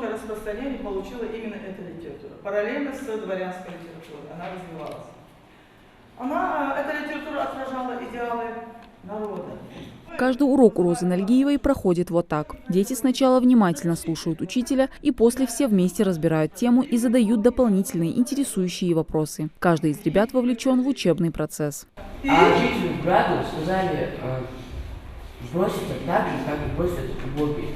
широкое распространение получила именно эта литература. Параллельно с дворянской литературой она развивалась. Эта литература отражала идеалы народа. Каждый урок у Розы Нальгиевой проходит вот так. Дети сначала внимательно слушают учителя и после все вместе разбирают тему и задают дополнительные интересующие вопросы. Каждый из ребят вовлечен в учебный процесс. А учителю брату сказали броситься так же, как и бросят Бобби.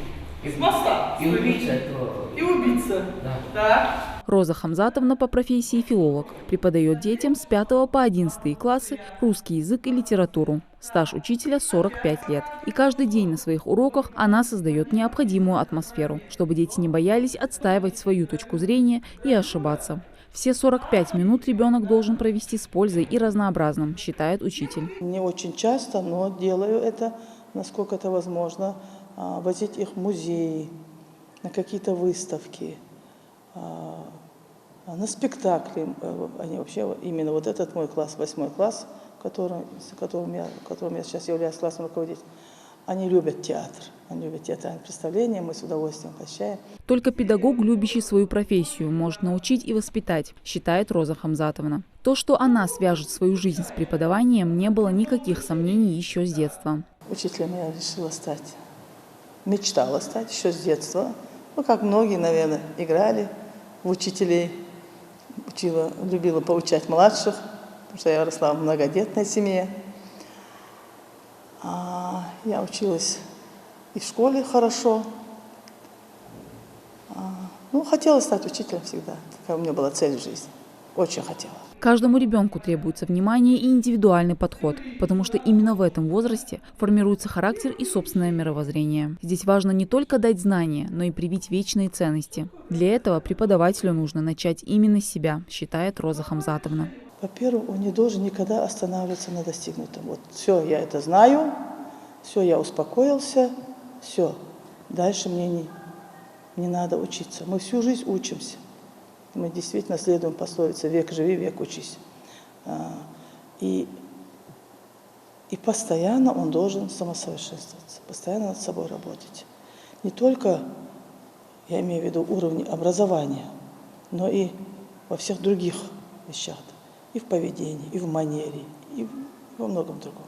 С моста. И убийца этого. И убийца. Да. Так. Роза Хамзатовна по профессии филолог. Преподает детям с 5 по 11 классы русский язык и литературу. Стаж учителя 45 лет. И каждый день на своих уроках она создает необходимую атмосферу, чтобы дети не боялись отстаивать свою точку зрения и ошибаться. Все 45 минут ребенок должен провести с пользой и разнообразным, считает учитель. Не очень часто, но делаю это, насколько это возможно, возить их в музеи, на какие-то выставки, на спектакли. Они вообще, именно вот этот мой класс, 8 класс, которым я сейчас являюсь классным руководителем, они любят театр. Они любят театральные представления, мы с удовольствием посещаем. Только педагог, любящий свою профессию, может научить и воспитать, считает Роза Хамзатовна. То, что она свяжет свою жизнь с преподаванием, не было никаких сомнений еще с детства. Учителем я решила стать. Мечтала стать еще с детства. Ну, как многие, наверное, играли в учителей. Любила поучать младших, потому что я росла в многодетной семье. Я училась и в школе хорошо. Хотела стать учителем всегда. Такая у меня была цель в жизни. Очень хотела. Каждому ребенку требуется внимание и индивидуальный подход, потому что именно в этом возрасте формируется характер и собственное мировоззрение. Здесь важно не только дать знания, но и привить вечные ценности. Для этого преподавателю нужно начать именно с себя, считает Роза Хамзатовна. Во-первых, он не должен никогда останавливаться на достигнутом. Вот все, я это знаю, все, я успокоился, все. Дальше мне не надо учиться. Мы всю жизнь учимся. Мы действительно следуем пословице «век живи, век учись». И постоянно он должен самосовершенствоваться, постоянно над собой работать. Не только, я имею в виду, уровни образования, но и во всех других вещах. И в поведении, и в манере, и во многом другом.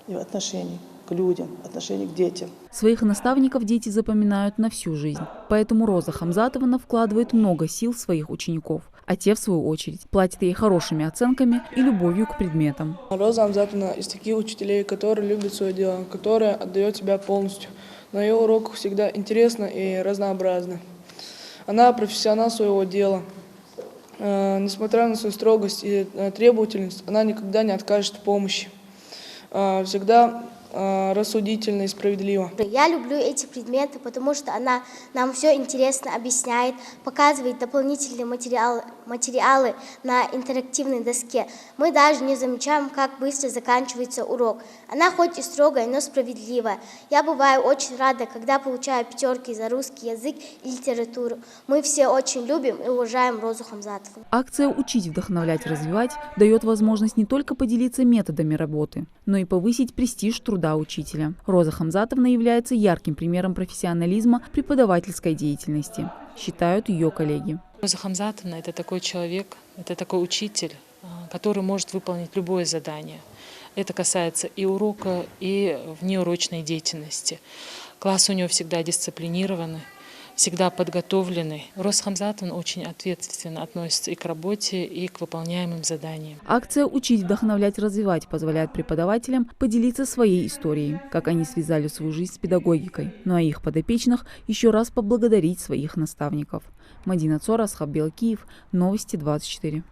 И в отношении к людям, отношении к детям. Своих наставников дети запоминают на всю жизнь. Поэтому Роза Хамзатовна вкладывает много сил в своих учеников. А те, в свою очередь, платят ей хорошими оценками и любовью к предметам. Роза Хамзатовна из таких учителей, которые любят свое дело, которые отдает себя полностью. На ее уроках всегда интересно и разнообразно. Она профессионал своего дела. Несмотря на свою строгость и требовательность, она никогда не откажет в помощи. Всегда рассудительно и справедливо. Я люблю эти предметы, потому что она нам все интересно объясняет, показывает дополнительные материалы на интерактивной доске. Мы даже не замечаем, как быстро заканчивается урок. Она хоть и строгая, но справедливая. Я бываю очень рада, когда получаю пятерки за русский язык и литературу. Мы все очень любим и уважаем Розу Хамзатовну. Акция «Учить, вдохновлять, развивать» дает возможность не только поделиться методами работы, но и повысить престиж труда учителя. Роза Хамзатовна является ярким примером профессионализма преподавательской деятельности, считают ее коллеги. Роза Хамзатовна – это такой человек, это такой учитель, который может выполнить любое задание. Это касается и урока, и внеурочной деятельности. Класс у него всегда дисциплинированный, всегда подготовленный. Роза Хамзатовна очень ответственно относится и к работе, и к выполняемым заданиям. Акция «Учить, вдохновлять, развивать» позволяет преподавателям поделиться своей историей, как они связали свою жизнь с педагогикой. Ну а их подопечных еще раз поблагодарить своих наставников. Мадина Цора, Асхаб Белкиев, Новости 24.